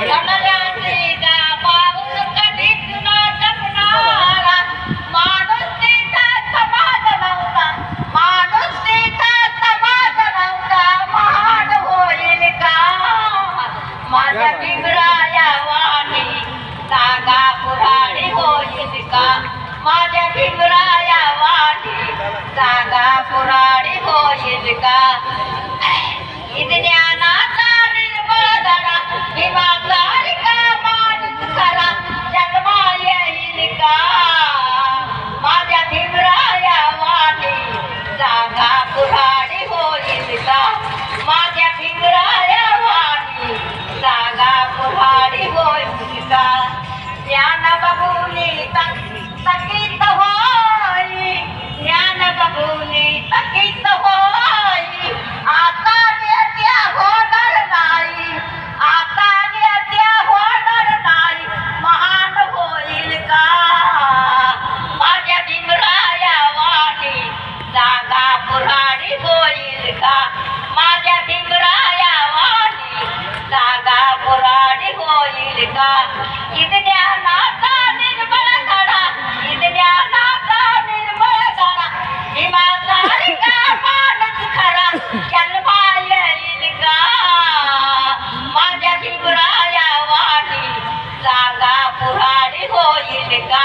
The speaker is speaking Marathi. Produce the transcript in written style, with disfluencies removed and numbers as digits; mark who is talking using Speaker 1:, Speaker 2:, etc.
Speaker 1: कमलांचा पाऊस कधीच न टपणारा, माणूस तिचा समाज नव्हता, माणूस तिचा समाज नव्हता, महान होईल का माझ्या भिंगराया वाणी, जागा पुराणी होईल का माझ्या भिंगराया वाणी, जागा पुराणी होईल का. ज्ञानाचा निर्मळ धडा हिमासारिका माणूस खरा जन्मा येईल का माझ्या भिमराया वाणी, जागा पुराणी होईल का माझ्या भिमराया वाणी, जागा पुराणी होईल का. ज्ञान बघूनी तकीत होई, ज्ञान बघूनी तकीत होई, आता नेत्या होणार नाही, आता नेत्या होणार नाही, महान होईल का माझ्या भिमराया वाणी, जागा पुराणी होईल का माझ्या भिमराया वाणी, जागा पुराणी होईल का. ज्ञानाचा निर्मळ धडा, ज्ञानाचा निर्मळ धडा हिमासारिका माणूस खरा जन्मा येईल का माझ्या भिमराया वाणी, जागा पुराणी होईल का